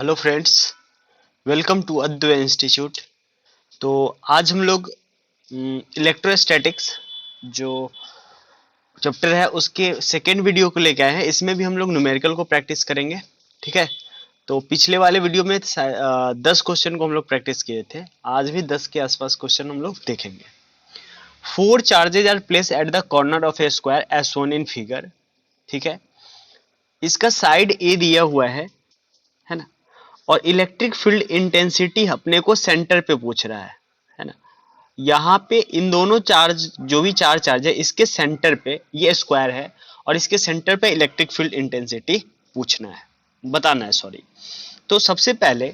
Hello friends, welcome to Advait institute. तो आज हम लोग इलेक्ट्रोस्टैटिक्स जो चैप्टर है उसके सेकेंड वीडियो को लेके आए हैं। इसमें भी हम लोग न्यूमेरिकल को प्रैक्टिस करेंगे। ठीक है, तो पिछले वाले वीडियो में 10 क्वेश्चन को हम लोग प्रैक्टिस किए थे। आज भी 10 के आसपास क्वेश्चन हम लोग देखेंगे। 4 charges are place at the corner of a square as shown in figure. ठीक है, इसका साइड ए दिया हुआ है ना, और इलेक्ट्रिक फील्ड इंटेंसिटी अपने को सेंटर पे पूछ रहा है ना। यहाँ पे इन दोनों चार्ज, जो भी चार चार्ज है, इसके सेंटर पे ये स्क्वायर है और इसके सेंटर पे इलेक्ट्रिक फील्ड इंटेंसिटी पूछना है, बताना है, सॉरी। तो सबसे पहले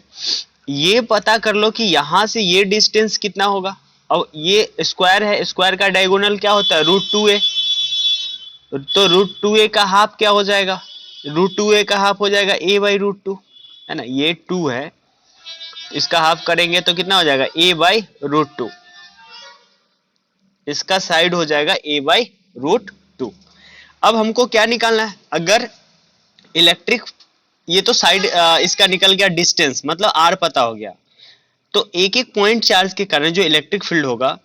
ये पता कर लो कि यहाँ से ये डिस्टेंस कितना होगा। अब ये स्क्वायर है, स्क्वायर का डायगोनल क्या होता है, √2a। तो √2a का हाफ क्या हो जाएगा, √2a का हाफ हो जाएगा a/√2, है ना। ये 2 है, इसका हाफ करेंगे तो कितना हो जाएगा a/√2। इसका साइड हो जाएगा a/√2। अब हमको क्या निकालना है, अगर इलेक्ट्रिक, ये तो साइड इसका निकल गया डिस्टेंस, मतलब r पता हो गया। तो एक एक पॉइंट चार्ज के कारण जो इलेक्ट्रिक फील्ड होगा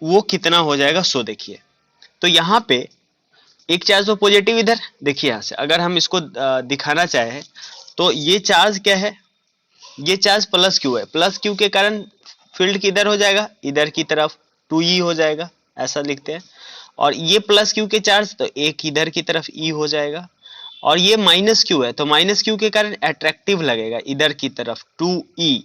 वो कितना हो जाएगा, सो देखिए। तो यहाँ पे एक चार्ज तो पॉजिटिव, इधर देखिए, यहाँ से अगर हम इसको दिखाना चाहे तो ये चार्ज क्या है, ये चार्ज प्लस क्यू है। प्लस क्यू के कारण फील्ड किधर हो जाएगा, इधर की तरफ 2e हो जाएगा, ऐसा लिखते हैं। और ये प्लस क्यू के चार्ज तो एक इधर की तरफ e हो जाएगा। और ये माइनस क्यू है, तो माइनस क्यू के कारण अट्रैक्टिव लगेगा इधर की तरफ 2e,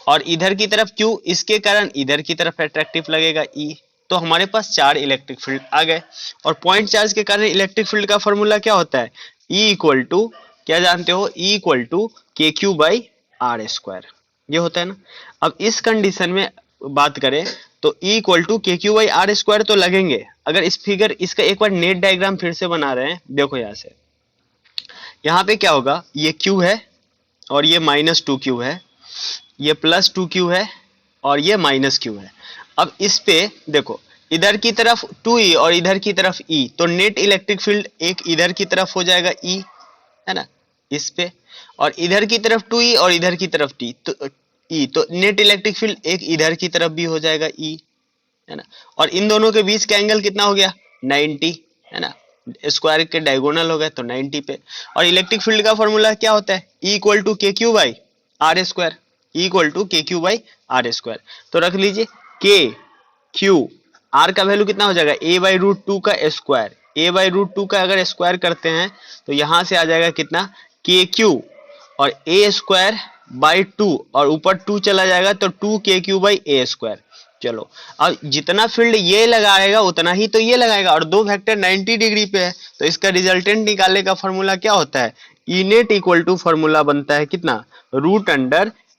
और इधर की तरफ q, इसके कारण इधर की तरफ अट्रैक्टिव लगेगा e। तो हमारे पास चार इलेक्ट्रिक फील्ड आ गए। और पॉइंट चार्ज के कारण इलेक्ट्रिक फील्ड का फॉर्मूला क्या होता है, E इक्वल टू, क्या जानते हो, E इक्वल टू KQ/R², ये होता है ना। अब इस कंडीशन में बात करें तो E इक्वल टू KQ/R² तो लगेंगे। अगर इस फिगर, इसका एक बार नेट डायग्राम फिर से बना रहे हैं, देखो यहाँ से, यहाँ पे क्या होगा, ये Q है और ये -2Q है, ये +2Q है और ये -Q है। अब इस पे देखो, इधर की तरफ 2e और इधर की तरफ e, तो नेट इलेक्ट्रिक फील्ड एक इधर की तरफ हो जाएगा e, है ना, इस पे। और इधर की तरफ 2e और इधर की तरफ तो e, तो नेट इलेक्ट्रिक फील्ड एक इधर की तरफ भी हो जाएगा e, है ना। और इन दोनों के बीच का एंगल कितना हो गया, 90, है ना। स्क्वायर के डायगोनल हो गए तो 90 पे। और इलेक्ट्रिक फील्ड का फॉर्मूला क्या होता है, E equal to KQ/R², E equal to KQ/R²। तो रख लीजिए KQ, R का वैल्यू कितना हो जाएगा, a/√2 का स्क्वायर। a/√2 का अगर स्क्वायर करते हैं तो यहां से आ जाएगा कितना, KQ, और a²/2, और ऊपर 2 चला जाएगा तो 2KQ/A²। चलो, अब जितना फील्ड ये लगाएगा उतना ही तो ये लगाएगा, और दो वेक्टर 90 डिग्री पे है, तो इसका रिजल्टेंट निकालने का फॉर्मूला क्या होता है, E net equal to, formula बनता है कितना,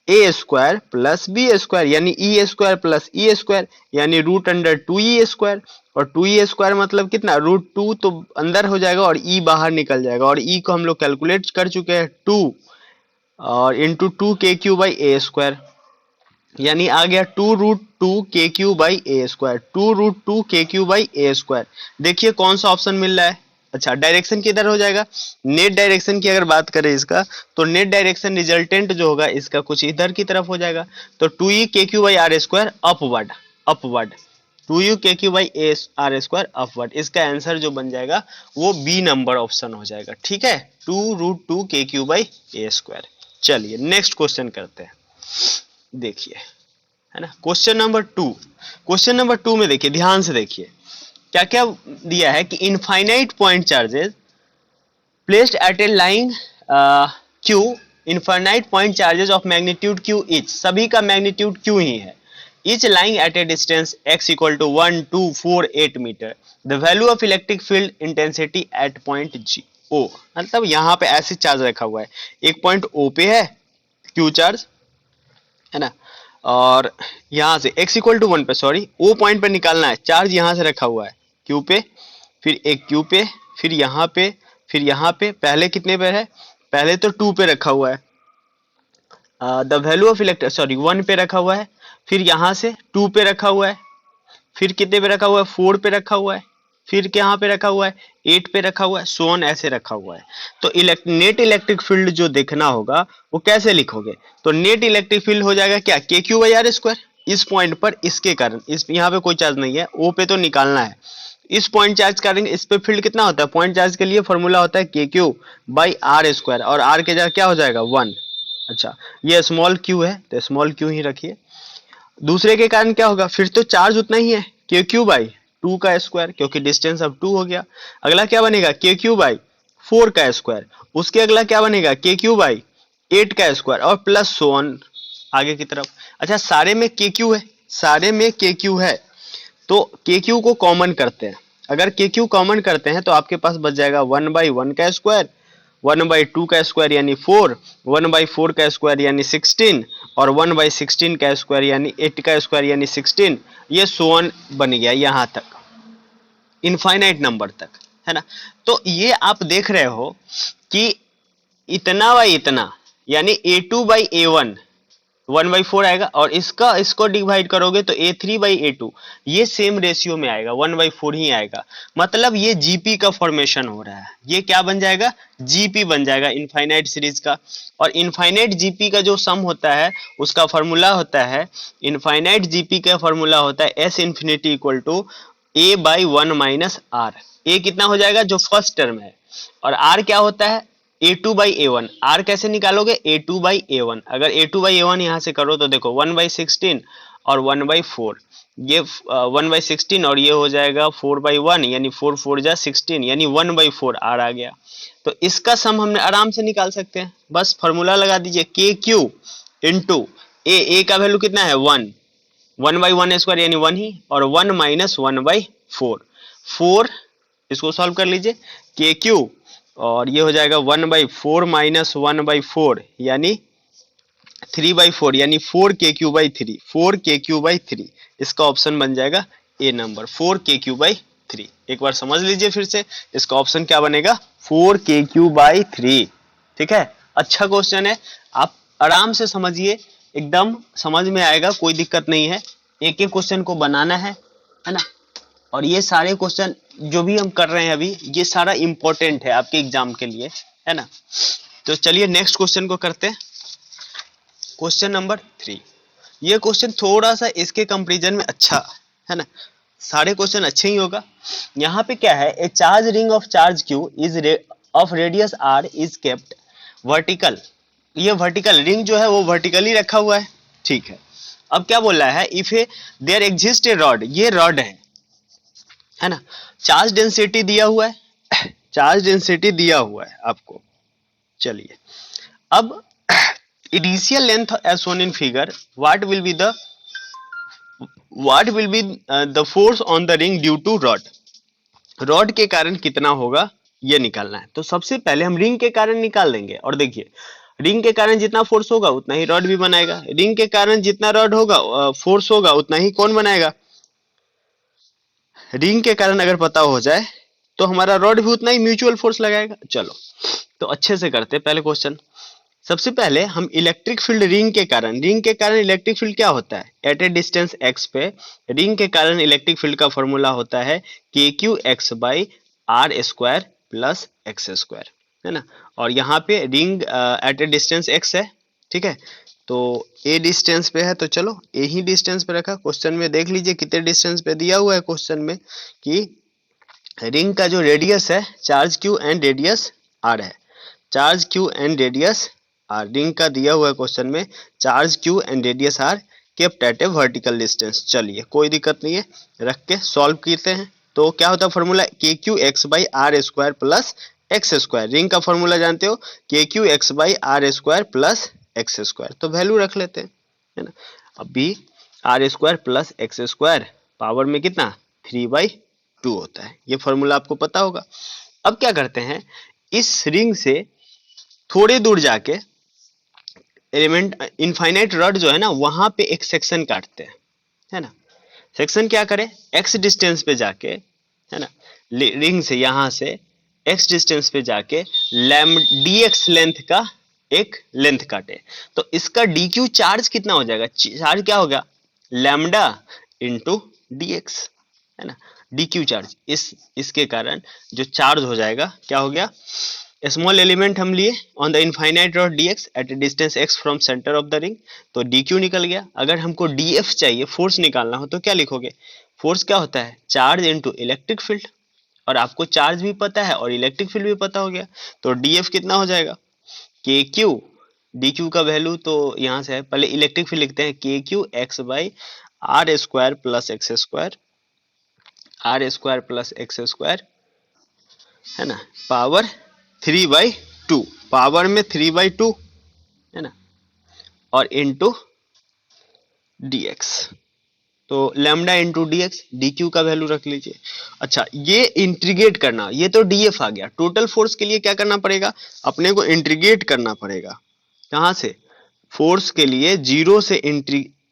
√A² प्लस B², यानी E² प्लस E², यानी √2E²। और 2E² मतलब कितना, √2 तो अंदर हो जाएगा और E बाहर निकल जाएगा, और E को हम लोग कैलकुलेट कर चुके हैं 2, और इंटू 2KQ/A², यानी आ गया 2√2KQ/A², 2√2KQ/A²। देखिए कौन सा ऑप्शन मिल रहा है। अच्छा, डायरेक्शन किधर हो जाएगा, नेट डायरेक्शन की अगर बात करें इसका, तो नेट डायरेक्शन रिजल्टेंट जो होगा इसका कुछ इधर की तरफ हो जाएगा, तो 2EKQ/R² upward, upward, 2UKQ/R² upward. इसका आंसर जो बन जाएगा वो बी नंबर ऑप्शन हो जाएगा। ठीक है, 2√2KQ/A²। चलिए नेक्स्ट क्वेश्चन करते हैं, देखिए, है ना। क्वेश्चन नंबर 2, क्वेश्चन नंबर 2 में देखिए, ध्यान से देखिए क्या क्या दिया है कि infinite point charges placed at a line Q, infinite point charges of magnitude Q each, सभी का मैग्नीट्यूड Q ही है, each lying at a distance x equal to 1 2 4 8 metre, the value of electric field intensity at point G O। मतलब यहाँ पे ऐसे charge रखा हुआ है, एक पॉइंट O पे है Q चार्ज, है ना, और यहां से x इक्वल टू 1 पे, सॉरी, O पॉइंट पे निकालना है, चार्ज यहां से रखा हुआ है Q पे, फिर एक Q पे, फिर यहाँ पे, फिर यहाँ पे। पहले कितने पे है, पहले तो 2 पे रखा हुआ है, the value of electric, sorry 1 पे रखा हुआ है, फिर यहाँ से 2 पे रखा हुआ है, फिर कितने पे रखा हुआ है, 4 पे रखा हुआ है, फिर यहाँ पे रखा हुआ है 8 पे रखा हुआ है, सो ऑन ऐसे रखा हुआ है। तो नेट इलेक्ट्रिक फील्ड जो देखना होगा वो कैसे लिखोगे? तो नेट इलेक्ट्रिक फील्ड हो जाएगा क्या, के क्यू बाई आर स्क्वायर। इस पॉइंट पर इसके कारण, इस यहाँ पे कोई चार्ज नहीं है, ओ पे तो निकालना है, इस पॉइंट चार्ज कारण इस पे फील्ड कितना होता है, पॉइंट चार्ज के लिए फॉर्मूला होता है K Q by R square, और आर के जगह क्या हो जाएगा 1। अच्छा, ये स्मॉल क्यू है तो स्मॉल क्यू ही रखिए। दूसरे के कारण क्या होगा, फिर तो चार्ज उतना ही है, के क्यू बाई 2 का स्क्वायर, क्योंकि डिस्टेंस अब 2 हो गया। अगला क्या बनेगा, के क्यू बाई 4 का स्क्वायर। उसके अगला क्या बनेगा, के क्यू बाई 8 का स्क्वायर, और प्लस सो ऑन आगे की तरफ। अच्छा, सारे में के क्यू है, सारे में के क्यू है, तो के क्यू को कॉमन करते हैं। अगर के क्यू कॉमन करते हैं तो आपके पास बच जाएगा 1/1 का स्क्वायर, 1/2 का स्क्वायर यानी 4, 1/4 का स्क्वायर यानी 16, और 1/16 का स्क्वायर यानी 8 का स्क्वायर यानी 16। ये सो ऑन बन गया यहाँ तक, इनफाइनाइट नंबर तक, है ना। तो ये आप देख रहे हो कि इतना बाई इतना यानी A2/A1 1/4 आएगा, और इसको डिवाइड करोगे तो A3/A2 ये सेम रेशियो में आएगा, 1/4 ही आएगा। मतलब ये जीपी का फॉर्मेशन हो रहा है, ये क्या बन जाएगा, जीपी बन जाएगा इनफाइनाइट सीरीज का। और इनफाइनाइट जीपी का जो सम होता है उसका फॉर्मूला होता है, इनफाइनाइट जीपी का फॉर्मूला होता है S infinity equal to A/1 minus R. A कितना हो जाएगा, जो फर्स्ट टर्म है, और आर क्या होता है A2/A1। आर कैसे निकालोगे, A2/A1। अगर A2/A1 यहाँ से करो तो देखो 1/16 और 1/4, ये 1/16 और ये हो जाएगा 4/1 यानी 4 4 जा 16 यानी 1/4 आर आ गया। तो इसका सम हमने आराम से निकाल सकते हैं, बस फॉर्मूला लगा दीजिए के क्यू इंटू ए का वैल्यू कितना है 1, 1/1 स्क्वायर यानी 1 ही, और 1 माइनस 1/4, 4 इसको सॉल्व कर लीजिए, के क्यू और ये हो जाएगा 1/4 माइनस 1/4 यानी 3/4 यानी 4 के क्यू बाई 3। इसका ऑप्शन बन जाएगा ए नंबर 4 के क्यू बाई 3। एक बार समझ लीजिए फिर से, इसका ऑप्शन क्या बनेगा 4 के क्यू बाई 3। ठीक है, अच्छा क्वेश्चन है, आप आराम से समझिए, एकदम समझ में आएगा, कोई दिक्कत नहीं है। एक एक क्वेश्चन को बनाना है ना। और ये सारे क्वेश्चन जो भी हम कर रहे हैं अभी, ये सारा इंपॉर्टेंट है आपके एग्जाम के लिए, है ना। तो चलिए नेक्स्ट क्वेश्चन को करते हैं, क्वेश्चन नंबर 3। ये क्वेश्चन थोड़ा सा इसके कंपैरिजन में अच्छा है ना, सारे क्वेश्चन अच्छे ही होगा। यहाँ पे क्या है, a charge ring of charge Q is of radius R is kept vertical. ये वर्टिकल रिंग जो है वो वर्टिकली रखा हुआ है, ठीक है। अब क्या बोल रहा है, if a there exist a rod, ये रॉड है ना, चार्ज डेंसिटी दिया हुआ है, चार्ज डेंसिटी दिया हुआ है आपको। चलिए, अब initial length as shown in figure, what will be the force on the ring due to rod. Rod के कारण कितना होगा ये निकालना है। तो सबसे पहले हम रिंग के कारण निकाल देंगे, और देखिए रिंग के कारण जितना फोर्स होगा उतना ही रॉड भी बनाएगा, रिंग के कारण जितना रॉड होगा फोर्स होगा उतना ही कौन बनाएगा, रिंग के कारण अगर पता हो जाए तो हमारा रॉड भी उतना ही म्यूचुअल फोर्स लगाएगा। चलो तो अच्छे से करते हैं पहले क्वेश्चन। सबसे पहले हम इलेक्ट्रिक फील्ड रिंग के कारण इलेक्ट्रिक फील्ड क्या होता है, एट ए डिस्टेंस x पे रिंग के कारण इलेक्ट्रिक फील्ड का फॉर्मूला होता है K Q X by R square plus X square, है ना। और यहाँ पे ring at a distance x है, ठीक है। तो ए डिस्टेंस पे है, तो चलो ए ही डिस्टेंस पे रखा। क्वेश्चन में देख लीजिए कितने डिस्टेंस पे दिया हुआ है क्वेश्चन में कि रिंग का जो रेडियस है charge Q and radius R है, charge Q and radius R ring का दिया हुआ है क्वेश्चन में, charge Q and radius R kept at a vertical distance. चलिए कोई दिक्कत नहीं है, रख के सॉल्व करते हैं। तो क्या होता है formula, K Q X by R square plus X square. Ring का फॉर्मूला जानते हो, K Q X by R square plus X square. तो वैल्यू रख लेते हैं, है ना। अभी R square plus X square power में कितना 3/2 होता है, ये फॉर्मूला आपको पता होगा। अब क्या करते हैं, इस रिंग से थोड़े दूर जाके एलिमेंट इनफाइनाइट रॉड जो है ना वहां पे एक सेक्शन काटते हैं, है ना। सेक्शन क्या करे, एक्स डिस्टेंस पे जाके, है ना, रिंग से यहां से एक्स डिस्टेंस पे जाके dx लेंथ का एक लेंथ काटे। तो इसका dq चार्ज कितना हो जाएगा, चार्ज क्या होगा लैम्डा इंटू dx, है ना। डी क्यू चार्ज, इसके कारण जो चार्ज हो जाएगा क्या हो गया, स्मॉल एलिमेंट हम लिए on the infinite rod D x at distance x from centre of the ring, तो डी क्यू निकल गया। अगर हमको डी एफ चाहिए, फोर्स निकालना हो, तो क्या लिखोगे, फोर्स क्या होता है, चार्ज इनटू इलेक्ट्रिक फील्ड, और आपको चार्ज भी पता है और इलेक्ट्रिक फील्ड भी पता हो गया, तो डी एफ कितना हो जाएगा, के क्यू, डी क्यू का वैल्यू तो यहाँ से है, पहले इलेक्ट्रिक फील्ड लिखते हैं, K Q X by R square plus X square, R square plus X square, है ना, पावर 3/2, पावर में 3/2, है ना, और इंटू dx, तो lambda into D x, D Q का वैल्यू रख लीजिए। अच्छा, ये इंटीग्रेट करना, ये तो डीएफ आ गया। टोटल फोर्स के लिए क्या करना पड़ेगा, अपने को इंटीग्रेट करना पड़ेगा, कहाँ से, फोर्स के लिए जीरो से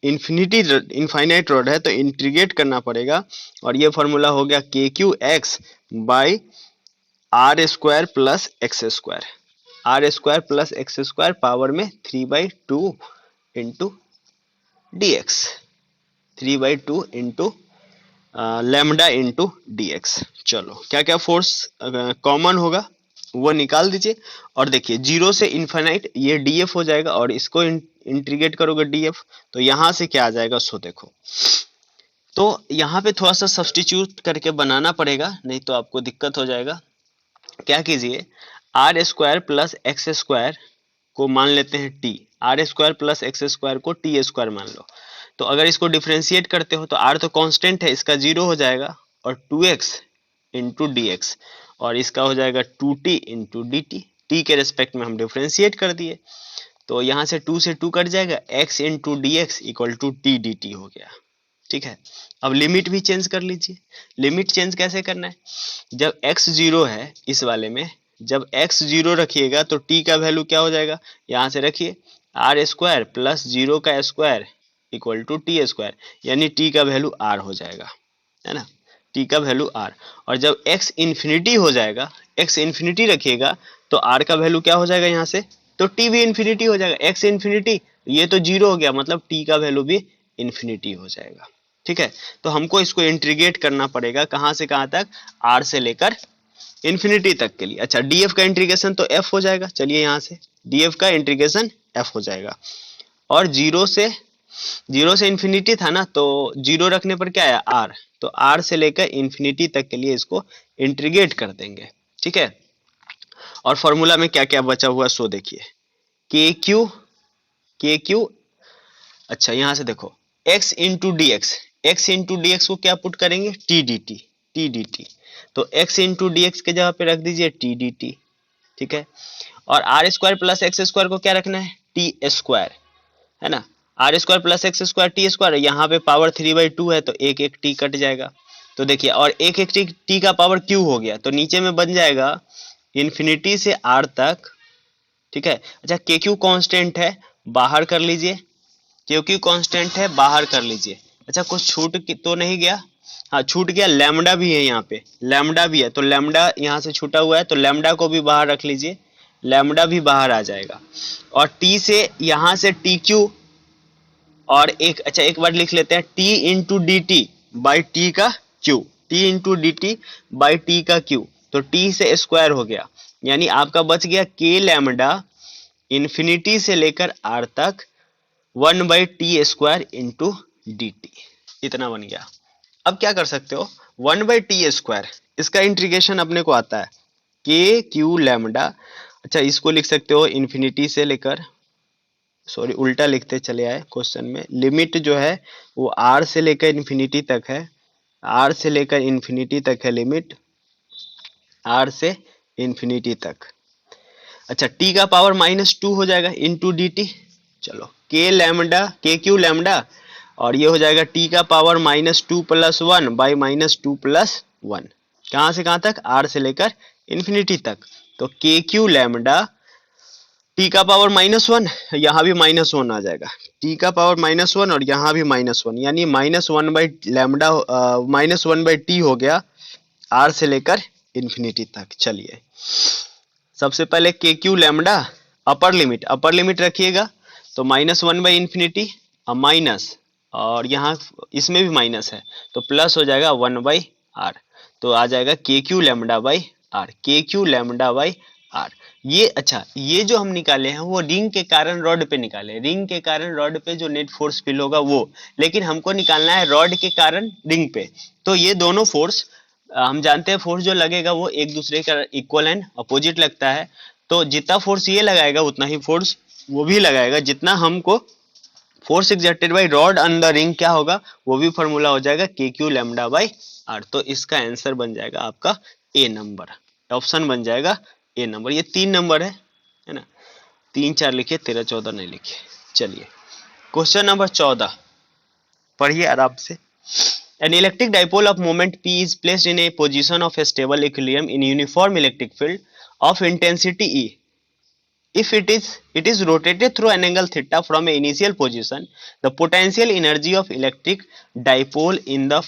इन्फिनिटी, इनफाइनाइट रॉड है तो इंटीग्रेट करना पड़ेगा, और ये फॉर्मूला हो गया K Q X by R square plus X square, R square plus X square power में 3/2 into D X, 3/2 into lambda into D X. चलो क्या क्या फोर्स कॉमन होगा वो निकाल दीजिए, और देखिए जीरो से इन्फिनाइट ये डी एफ हो जाएगा, और इसको इंटीग्रेट करोगे डी एफ, तो यहाँ से क्या आ जाएगा, सो देखो, तो यहाँ पे थोड़ा सा सब्सटीट्यूट करके बनाना पड़ेगा, नहीं तो आपको दिक्कत हो जाएगा। क्या कीजिए, R square plus X square को मान लेते हैं T, R square plus X square को टी स्क्वायर मान लो, तो अगर इसको डिफ्रेंशिएट करते हो तो आर तो कांस्टेंट है, इसका जीरो हो जाएगा, और 2x इंटू डी एक्स, और इसका हो जाएगा 2t into D T, T के रेस्पेक्ट में हम डिफ्रेंशिएट कर दिए, तो यहाँ से 2 से 2 कट जाएगा, x into D X equal to T D T हो गया। ठीक है, अब लिमिट भी चेंज कर लीजिए। लिमिट चेंज कैसे करना है, जब x जीरो है इस वाले में, जब x जीरो रखिएगा तो t का वैल्यू क्या हो जाएगा, यहाँ से रखिए आर स्क्वायर प्लस जीरो का square equal to T square, यानी t का वैल्यू r हो जाएगा, है ना, t का वैल्यू r, और जब x इन्फिनिटी हो जाएगा, x इन्फिनिटी रखिएगा तो r का वैल्यू क्या हो जाएगा, यहाँ से तो t भी इन्फिनिटी हो जाएगा, x इन्फिनिटी, ये तो जीरो हो गया, मतलब t का वैल्यू भी इन्फिनिटी हो जाएगा। ठीक है, तो हमको इसको इंटीग्रेट करना पड़ेगा, कहाँ से कहाँ तक, r से लेकर इन्फिनिटी तक के लिए। अच्छा, df का इंटीग्रेशन तो f हो जाएगा, चलिए यहाँ से df का इंटीग्रेशन f हो जाएगा, और जीरो से इन्फिनिटी था ना, तो जीरो रखने पर क्या आया, r, तो r से लेकर इन्फिनिटी तक के लिए इसको इंटीग्रेट कर देंगे। ठीक है, और फॉर्मूला में क्या क्या बचा हुआ सो देखिए, के क्यू, अच्छा यहाँ से देखो x into D x, x into D x को क्या पुट करेंगे, टी डी टी, तो x इंटू डी एक्स के जगह पे रख दीजिए टी डी टी। ठीक है, और R square plus X square को क्या रखना है, टी स्क्वायर, है ना, R square plus X square T square, यहाँ पे पावर 3/2 है तो एक एक टी कट जाएगा, तो देखिए, और एक एक टी का पावर क्यू हो गया, तो नीचे में बन जाएगा इन्फिनिटी से आर तक। ठीक है, अच्छा के क्यू कॉन्स्टेंट है, बाहर कर लीजिए, के क्यू कॉन्स्टेंट है, बाहर कर लीजिए। अच्छा, कुछ छूट तो नहीं गया, हाँ छूट गया, लैम्डा भी है यहाँ पे, लैम्डा भी है, तो लैम्डा यहाँ से छूटा हुआ है, तो लैम्डा को भी बाहर रख लीजिए, लैम्डा भी बाहर आ जाएगा, और टी से यहाँ से टी क्यू, और एक, अच्छा एक बार लिख लेते हैं, T into D T by T का Q, T into D T by T का क्यू, तो टी से स्क्वायर हो गया, यानी आपका बच गया के लैम्डा इन्फिनिटी से लेकर आर तक 1/t square into D T, इतना बन गया। अब क्या कर सकते हो, 1/t स्क्वायर, इसका इंटीग्रेशन अपने को आता है के क्यू लैम्डा, अच्छा इसको लिख सकते हो इन्फिनिटी से लेकर, सॉरी उल्टा लिखते चले आए क्वेश्चन में, लिमिट जो है वो r से लेकर इन्फिनिटी तक है, r से लेकर इन्फिनिटी तक है लिमिट, r से इन्फिनिटी तक। अच्छा, t का पावर -2 हो जाएगा इंटू डी टी, चलो के लैम्डा, के क्यू लैम्डा, और ये हो जाएगा t का पावर -2 + 1 बाई -2 + 1, कहाँ से कहाँ तक, r से लेकर इन्फिनिटी तक, तो के क्यू लैम्डा t का पावर -1, यहाँ भी -1 आ जाएगा, t का पावर -1 और यहाँ भी -1, यानी -1/लैम्डा, -1/t हो गया r से लेकर इन्फिनिटी तक। चलिए सबसे पहले के क्यू लैम्डा अपर लिमिट रखिएगा, तो -1/∞ माइनस, और यहाँ इसमें भी माइनस है तो प्लस हो जाएगा 1/t, आर, तो आ जाएगा के क्यू लैम्डा बाई आर, के क्यू लैम्डा बाई आर। ये अच्छा, ये जो हम निकाले हैं वो रिंग के कारण रॉड पे निकाले, रिंग के कारण रॉड पे जो नेट फोर्स फील होगा वो, लेकिन हमको निकालना है रॉड के कारण रिंग पे। तो ये दोनों फोर्स हम जानते हैं, फोर्स जो लगेगा वो एक दूसरे का इक्वल एंड अपोजिट लगता है। तो जितना फोर्स ये लगाएगा उतना ही फोर्स वो भी लगाएगा, जितना हमको force exerted by rod on the ring क्या होगा, वो भी फॉर्मूला हो जाएगा के क्यू लैम्डा बाई आर। तो इसका आंसर बन जाएगा आपका ए नंबर, ऑप्शन बन जाएगा ए नंबर। ये 3 नंबर है ना, 3 4 लिखिए, 13 14 नहीं लिखिए। चलिए क्वेश्चन नंबर 14 पढ़िए आराम से। An electric dipole of moment P is placed in a position of a stable equilibrium in uniform electric field of intensity E. If it is rotated through an angle theta from a initial position, the potential energy of electric dipole in the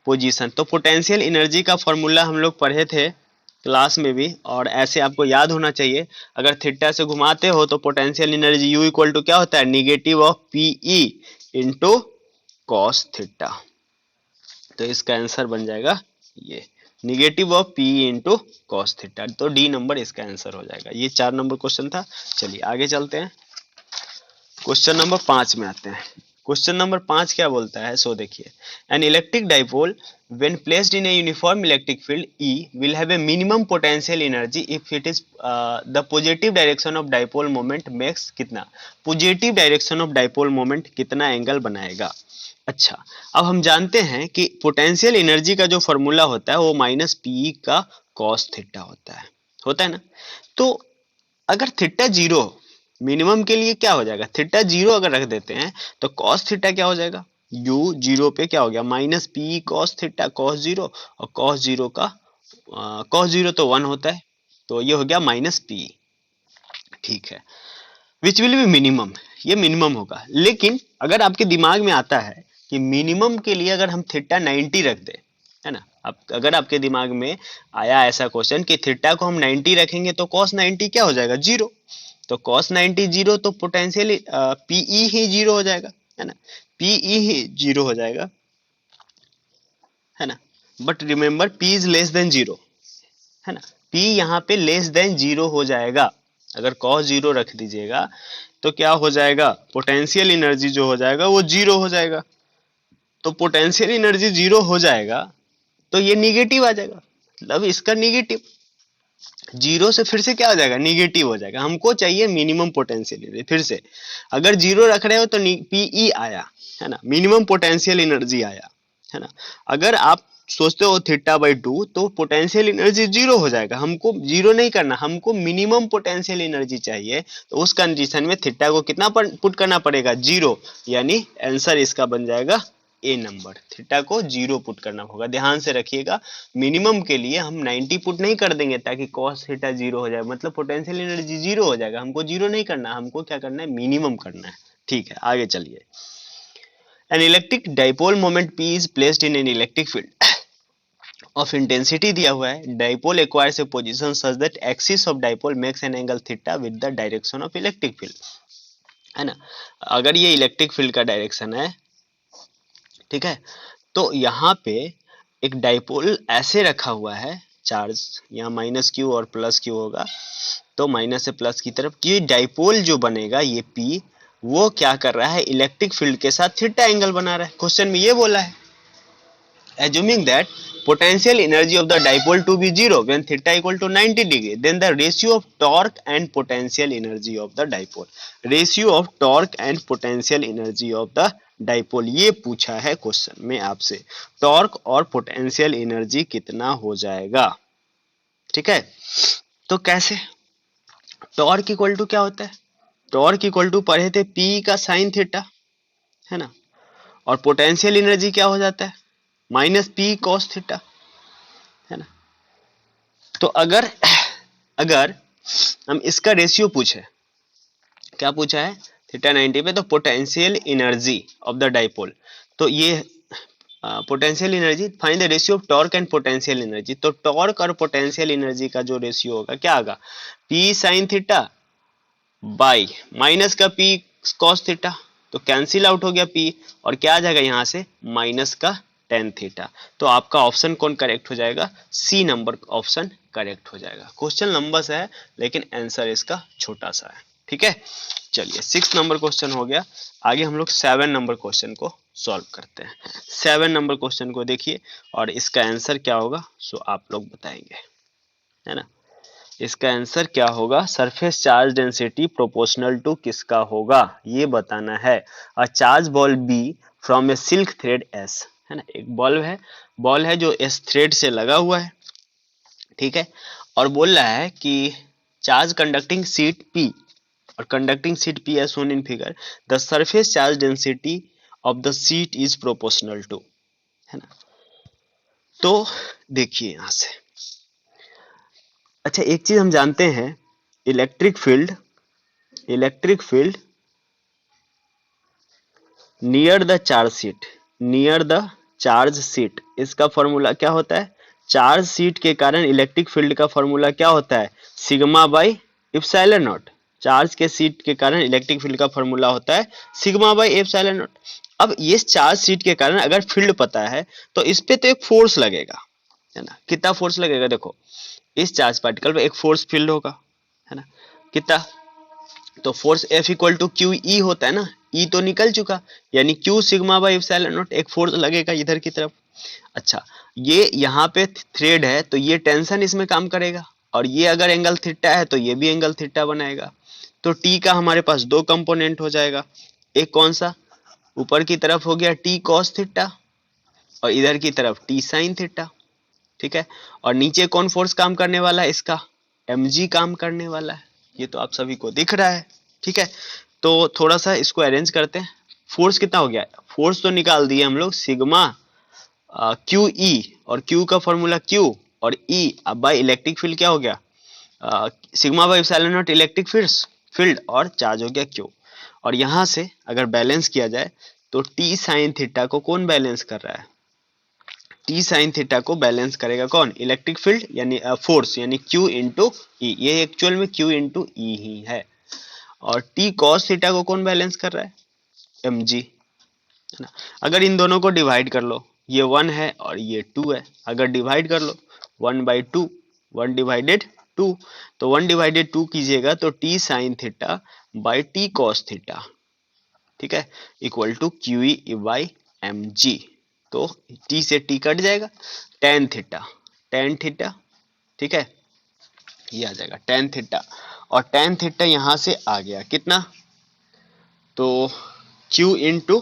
position। तो potential energy का formula हम लोग पढ़े थे class में भी, और ऐसे आपको याद होना चाहिए। अगर थीटा से घुमाते हो तो potential energy U equal to क्या होता है, negative of PE into cos theta. तो इसका आंसर बन जाएगा ये negative of P into cos theta. तो डी नंबर इसका आंसर हो जाएगा। ये 4 नंबर क्वेश्चन था। चलिए आगे चलते हैं, क्वेश्चन नंबर 5 में आते हैं। क्वेश्चन नंबर 5 क्या बोलता है, सो देखिए। An electric dipole when placed in a uniform electric field E will have a minimum potential energy if it is the positive direction of dipole moment makes कितना, positive direction of dipole moment कितना angle बनाएगा। अच्छा, अब हम जानते हैं कि potential energy का जो फॉर्मूला होता है वो माइनस पी का कॉस थीटा होता है ना। तो अगर थीटा जीरो, मिनिमम के लिए क्या हो जाएगा, थीटा जीरो अगर रख देते हैं तो कॉस थीटा क्या हो जाएगा, यू जीरो पे क्या हो गया minus P cos theta, cos zero, और कॉस जीरो का कॉस जीरो तो 1 होता है, तो ये हो गया माइनस पी। ठीक है, विच विल बी मिनिमम, ये मिनिमम होगा। लेकिन अगर आपके दिमाग में आता है कि मिनिमम के लिए अगर हम थीटा 90 रख दे, है ना, अब अगर आपके दिमाग में आया ऐसा क्वेश्चन कि थीटा को हम 90 रखेंगे तो cos 90 क्या हो जाएगा, जीरो। तो cos 90 जीरो, तो पोटेंशियल पीई ही जीरो हो जाएगा, है ना, पीई ही जीरो हो जाएगा, है ना। But remember P is less than zero, है ना, पी यहाँ पे लेस देन जीरो हो जाएगा। अगर cos जीरो रख दीजिएगा तो क्या हो जाएगा, पोटेंशियल एनर्जी जो हो जाएगा वो जीरो हो जाएगा। तो पोटेंशियल एनर्जी जीरो हो जाएगा तो ये निगेटिव आ जाएगा, मतलब इसका निगेटिव, जीरो से फिर से क्या हो जाएगा, निगेटिव हो जाएगा। हमको चाहिए मिनिमम पोटेंशियल एनर्जी। फिर से अगर जीरो रख रहे हो तो पीई आया, है ना, मिनिमम पोटेंशियल एनर्जी आया, है ना। अगर आप सोचते हो थीटा बाई 2 तो पोटेंशियल एनर्जी जीरो हो जाएगा। हमको जीरो नहीं करना, हमको मिनिमम पोटेंशियल एनर्जी चाहिए। तो उस कंडीशन में थीटा को कितना पुट करना पड़ेगा, जीरो, यानी आंसर इसका बन जाएगा ए नंबर। थीटा को जीरो पुट करना होगा, ध्यान से रखिएगा। मिनिमम के लिए हम 90 पुट नहीं कर देंगे ताकि कॉस थीटा जीरो हो जाए, मतलब पोटेंशियल एनर्जी जीरो हो जाएगा। हमको जीरो नहीं करना, हमको क्या करना है, मिनिमम करना है। ठीक है, आगे चलिए। N electric dipole moment P is placed in an electric field of intensity दिया हुआ है। Dipole acquires A position such that axis of dipole makes an angle theta with the direction of electric field, है ना। अगर ये electric field का direction है, ठीक है, तो यहाँ पे एक डाइपोल ऐसे रखा हुआ है, चार्ज यहाँ माइनस क्यू और प्लस क्यू होगा, तो माइनस से प्लस की तरफ ये डाइपोल जो बनेगा ये पी, वो क्या कर रहा है, इलेक्ट्रिक फील्ड के साथ थीटा एंगल बना रहा है। क्वेश्चन में ये बोला है, assuming that potential energy of the dipole to be zero when theta equal to 90 degree, then the ratio of torque and potential energy of the dipole, ratio of torque and potential energy of the dipole, ये पूछा है question में आपसे, torque और potential energy कितना हो जाएगा। ठीक है, तो कैसे, टॉर्क इक्वल टू क्या होता है, टॉर्क इक्वल टू पढ़े थे पी का साइन थीटा, है ना, और पोटेंशियल एनर्जी क्या हो जाता है, माइनस पी कॉस थीटा, है ना। तो अगर अगर हम इसका रेशियो पूछे, क्या पूछा है, थीटा 90 पे, तो potential energy of the dipole, तो ये potential energy find the ratio of torque and potential energy. तो टॉर्क और पोटेंशियल एनर्जी का जो रेशियो होगा क्या होगा, P sign theta by minus का पी कॉस थीटा, तो कैंसिल आउट हो गया पी, और क्या आ जाएगा यहाँ से माइनस का टेन थीटा। तो आपका ऑप्शन कौन करेक्ट हो जाएगा? सी नंबर ऑप्शन करेक्ट हो जाएगा। क्वेश्चन लंबा सा है लेकिन आंसर इसका छोटा सा है। ठीक है, चलिए 6 नंबर क्वेश्चन हो गया। आगे हम लोग 7 नंबर क्वेश्चन को सॉल्व करते हैं। 7 नंबर क्वेश्चन को देखिए और इसका आंसर क्या होगा सो आप लोग बताएंगे, है ना। इसका आंसर क्या होगा? Surface charge density proportional to किसका होगा ये बताना है। A charge ball B from a silk thread S, है ना। एक बॉल है जो एस थ्रेड से लगा हुआ है, ठीक है। और बोल रहा है कि चार्ज कंडक्टिंग सीट पी, और conducting sheet P as shown in figure, the surface charge density of the sheet is proportional to, है ना। तो देखिए यहां से, अच्छा एक चीज हम जानते हैं, electric field near the charge seat, इसका फॉर्मूला क्या होता है? चार्ज सीट के कारण इलेक्ट्रिक फील्ड का फॉर्मूला क्या होता है? Sigma by epsilon not. Charge के सीट के कारण इलेक्ट्रिक फील्ड का फॉर्मूला होता है सिग्मा बाई एप्सिलॉन नॉट। अब ये चार्ज सीट के कारण अगर फील्ड पता है तो इस पे तो एक फोर्स लगेगा, है ना। कितना फोर्स लगेगा? देखो इस चार्ज पार्टिकल पे एक फोर्स फील्ड होगा, है ना। कितना? तो force F equal to Q E होता है ना, ई तो निकल चुका, यानी Q sigma by epsilon naught, एक फोर्स लगेगा इधर की तरफ। अच्छा ये यहाँ पे थ्रेड है तो ये टेंशन इसमें काम करेगा, और ये अगर एंगल थीटा है तो ये भी एंगल थीटा बनाएगा। तो T का हमारे पास दो कंपोनेंट हो जाएगा, एक कौन सा? ऊपर की तरफ हो गया T कॉस थीटा, और इधर की तरफ T साइन थीटा, ठीक है। और नीचे कौन फोर्स काम करने वाला है? इसका mg काम करने वाला है, ये तो आप सभी को दिख रहा है, ठीक है। तो थोड़ा सा इसको अरेंज करते हैं। फोर्स कितना हो गया? फोर्स तो निकाल दिए हम लोग सिग्मा क्यू ई, और क्यू का फॉर्मूला क्यू, और ई अब बाई इलेक्ट्रिक फील्ड क्या हो गया? Sigma by epsilon not electric field, और चार्ज हो गया क्यू। और यहां से अगर बैलेंस किया जाए तो टी साइन थीटा को कौन बैलेंस कर रहा है? टी साइन थीटा को बैलेंस करेगा कौन? इलेक्ट्रिक फील्ड यानी फोर्स, यानी Q इंटू ई, ये एक्चुअल में Q इंटू ई ही है। और टी कॉस थीटा को कौन बैलेंस कर रहा है? mg, है ना। अगर इन दोनों को डिवाइड कर लो, ये 1 है और ये 2 है, अगर डिवाइड कर लो 1/2, 1 डिवाइडेड 2, तो 1 डिवाइडेड 2 कीजिएगा तो T sine theta by T cos theta, ठीक है, equal to Q E by M G. तो टी से टी कट जाएगा, टेन थीटा, ठीक है, ये आ जाएगा टेन थीटा। और टेन थीटा यहां से आ गया कितना? तो क्यू इंटू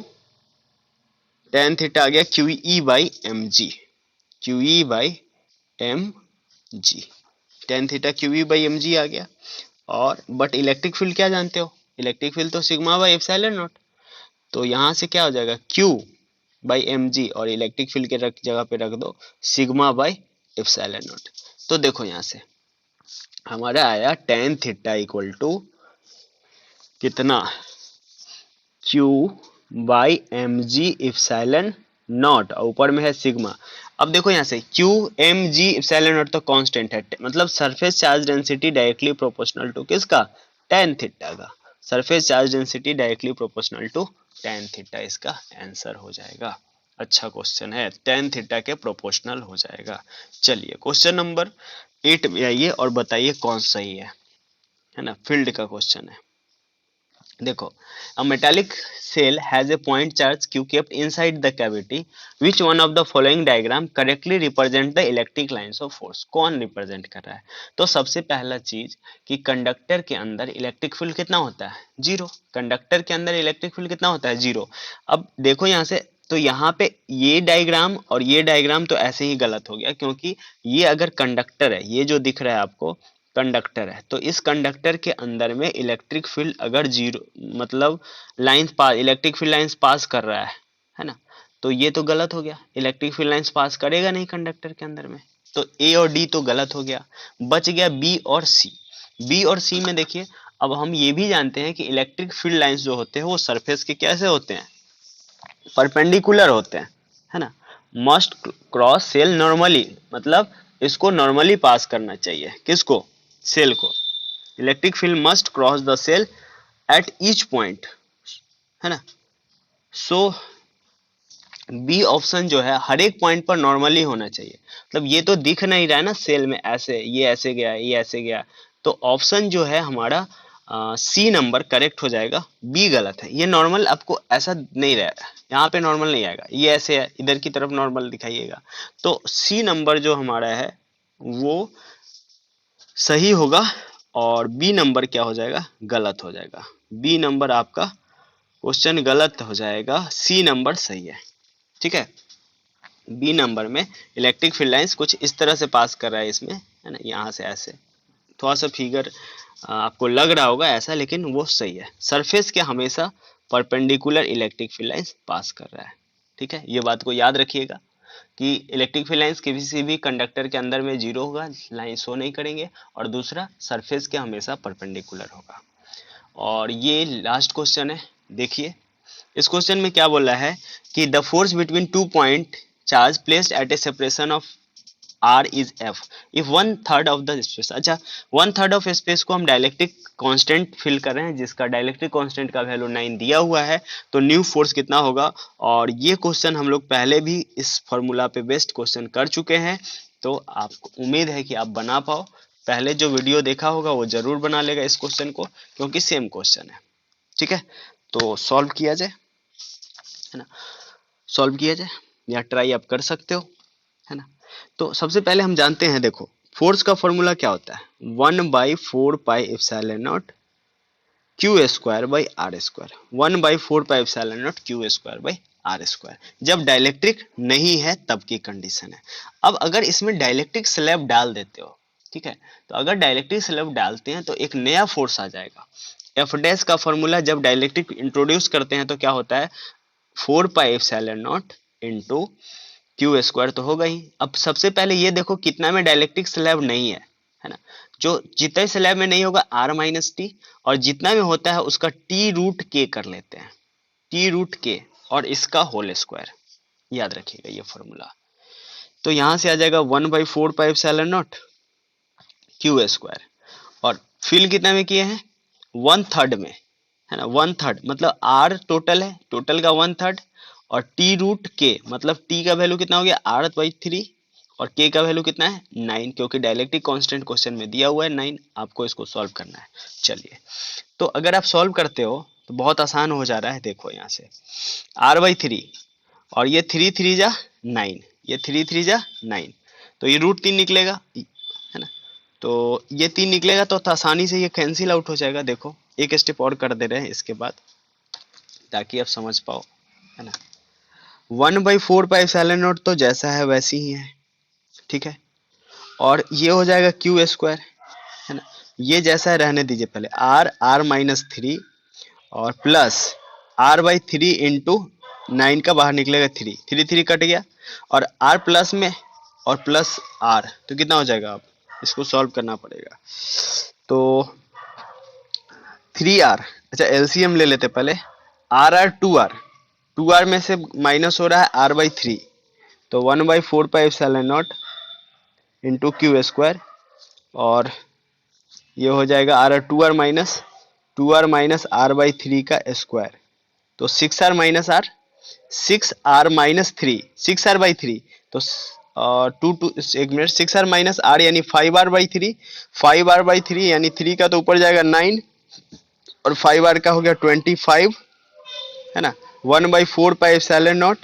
टेन थीटा आ गया Q E by M G, Q E by M G, tan theta Q E by M G आ गया। और बट इलेक्ट्रिक फील्ड क्या जानते हो? इलेक्ट्रिक फील्ड तो सिग्मा बाई एप्सिलॉन नॉट, तो यहां से क्या हो जाएगा? Q बाई एम जी, और इलेक्ट्रिक फील्ड के जगह पे रख दो सिग्मा बाई एप्सिलॉन नॉट। तो देखो यहां से हमारा आया टेन थीटा इक्वल टू कितना? Q by M G epsilon naught, और ऊपर में है सिग्मा। अब देखो यहाँ से Q M G epsilon naught तो कांस्टेंट है, मतलब surface charge density directly proportional to किसका? टेन थीटा का। Surface charge density directly proportional to tan theta, इसका आंसर हो जाएगा। अच्छा क्वेश्चन है, टेन थीटा के प्रोपोर्शनल हो जाएगा। चलिए क्वेश्चन नंबर 8 में आइए और बताइए कौन सही है ना। फील्ड का क्वेश्चन है। देखो, a metallic cell has a point charge q kept inside the cavity, which one of the following diagram correctly represent the electric lines of force? कौन रिप्रेजेंट कर रहा है? तो सबसे पहला चीज कि कंडक्टर के अंदर इलेक्ट्रिक फील्ड कितना होता है? जीरो। कंडक्टर के अंदर इलेक्ट्रिक फील्ड कितना होता है? जीरो। अब देखो यहाँ से, तो यहाँ पे ये डायग्राम और ये डायग्राम तो ऐसे ही गलत हो गया, क्योंकि ये अगर कंडक्टर है, ये जो दिख रहा है आपको कंडक्टर है, तो इस कंडक्टर के अंदर में इलेक्ट्रिक फील्ड अगर जीरो, मतलब lines pass, electric field lines pass कर रहा है ना, तो ये तो गलत हो गया, इलेक्ट्रिक फील्ड लाइंस पास करेगा नहीं कंडक्टर के अंदर में। तो ए और डी तो गलत हो गया, बच गया बी और सी। बी और सी में देखिए, अब हम ये भी जानते हैं कि इलेक्ट्रिक फील्ड लाइंस जो होते हैं वो सरफेस के कैसे होते हैं? परपेंडिकुलर होते हैं, है ना। मस्ट क्रॉस सेल नॉर्मली, मतलब इसको नॉर्मली पास करना चाहिए, किसको? सेल को। Electric field must cross the cell at each point, है ना। सो बी ऑप्शन जो है हर एक पॉइंट पर नॉर्मली होना चाहिए। मतलब ये तो दिख नहीं रहा है ना सेल में, ऐसे ये ऐसे गया, ये ऐसे गया, तो ऑप्शन जो है हमारा सी नंबर करेक्ट हो जाएगा, बी गलत है। ये नॉर्मल आपको ऐसा नहीं रहेगा, यहाँ पे नॉर्मल नहीं आएगा, ये ऐसे है, इधर की तरफ नॉर्मल दिखाइएगा। तो सी नंबर जो हमारा है वो सही होगा, और बी नंबर क्या हो जाएगा, गलत हो जाएगा। बी नंबर आपका क्वेश्चन गलत हो जाएगा, सी नंबर सही है। ठीक है, बी नंबर में इलेक्ट्रिक फील्ड लाइंस कुछ इस तरह से पास कर रहा है इसमें, है ना, यहाँ से ऐसे, थोड़ा सा फिगर आपको लग रहा होगा ऐसा, लेकिन वो सही है। सरफेस के हमेशा perpendicular electric field lines pass कर रहा है। ठीक है, ये बात को याद रखिएगा कि इलेक्ट्रिक फील्ड लाइंस किसी भी कंडक्टर के अंदर में जीरो होगा, लाइन शो नहीं करेंगे, और दूसरा सरफेस के हमेशा परपेंडिकुलर होगा। और ये लास्ट क्वेश्चन है, देखिए इस क्वेश्चन में क्या बोला है कि the force between 2 point charge placed at a separation of R is F if 1/3 of the space. अच्छा, 1/3 ऑफ स्पेस को हम डायलेक्ट्रिक कांस्टेंट फिल कर रहे हैं, जिसका डायलेक्ट्रिक कांस्टेंट का वैल्यू 9 दिया हुआ है, तो न्यू फोर्स कितना होगा। और ये क्वेश्चन हम लोग पहले भी इस फॉर्मूला पे बेस्ड क्वेश्चन कर चुके हैं, तो आपको उम्मीद है कि आप बना पाओ। पहले जो वीडियो देखा होगा वो जरूर बना लेगा इस क्वेश्चन को, क्योंकि सेम क्वेश्चन है। ठीक है, तो सॉल्व किया जाए, है ना, सॉल्व किया जाए या ट्राई आप कर सकते हो, है ना। तो सबसे पहले हम जानते हैं, देखो फोर्स का फॉर्मूला क्या होता है, 1/4πε0 Q square by R square. 1/4πε0 Q square by R square, जब डाइलेक्ट्रिक नहीं है तब की कंडीशन है। अब अगर इसमें डाइलेक्ट्रिक स्लैब डाल देते हो, ठीक है, तो अगर डाइलेक्ट्रिक स्लैब डालते हैं तो एक नया फोर्स आ जाएगा। एफ डैश का फॉर्मूला जब डाइलेक्ट्रिक इंट्रोड्यूस करते हैं तो क्या होता है, 4πε0 इंटू क्यू स्क्वायर तो होगा ही। अब सबसे पहले ये देखो कितना में डाइलेक्ट्रिक स्लैब नहीं है ना, जो जितना स्लैब में नहीं होगा r-t, और जितना में होता है उसका t√k कर लेते हैं, t√k और इसका होल स्क्वायर, याद रखिएगा ये फॉर्मूला। तो यहां से आ जाएगा 1/4πε0 क्यू स्क्वायर, और फिल कितना में किए हैं, 1/3 में, है ना, 1/3 मतलब r टोटल है, टोटल का 1/3, और t√k मतलब t का वैल्यू कितना हो गया r/3, और k का वैल्यू कितना है 9, क्योंकि डायलेक्ट्रिक कांस्टेंट क्वेश्चन में दिया हुआ है 9। आपको इसको सॉल्व करना है। चलिए, तो अगर आप सॉल्व करते हो तो बहुत आसान हो जा रहा है। देखो यहाँ से r/3, और ये 3 जा 9, ये 3 जा 9, तो ये √3 निकलेगा, है ना, तो ये 3 निकलेगा तो आसानी से ये कैंसिल आउट हो जाएगा। देखो एक स्टेप और कर दे रहे हैं इसके बाद, ताकि आप समझ पाओ, है ना। 1/4πε0 तो जैसा है वैसे ही है, ठीक है, और ये हो जाएगा क्यू स्क्वायर, है ना, ये जैसा है रहने दीजिए, पहले r-3 और प्लस r/3 इंटू 9 का बाहर निकलेगा 3 कट गया, और r प्लस में और प्लस r, तो कितना हो जाएगा, अब इसको सॉल्व करना पड़ेगा। तो 3r, अच्छा एलसीएम ले लेते पहले, r 2r में से माइनस हो रहा है r/3, तो 1/4πε0 इंटू क्यू स्क्वायर, और ये हो जाएगा r 2r माइनस r/3 का स्क्वायर, तो 6r minus r, 6r minus 3, 6r/3, तो 1 मिनट, 6r माइनस r यानी 5r/3, 5r/3 यानी 3 का तो ऊपर जाएगा 9, और 5r का हो गया 25, है ना, 1/4πε0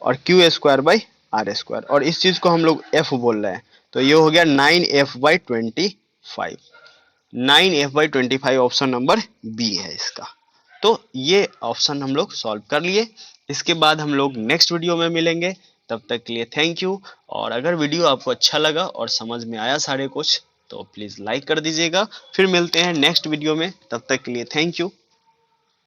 और Q square by R square, और इस चीज को हम लोग f बोल रहे हैं, तो ये हो गया 9f/25, 9f/25 option number B है इसका। तो ये ऑप्शन हम लोग सॉल्व कर लिए। इसके बाद हम लोग नेक्स्ट वीडियो में मिलेंगे, तब तक के लिए थैंक यू। और अगर वीडियो आपको अच्छा लगा और समझ में आया सारे कुछ, तो प्लीज़ लाइक कर दीजिएगा। फिर मिलते हैं नेक्स्ट वीडियो में, तब तक के लिए थैंक यू।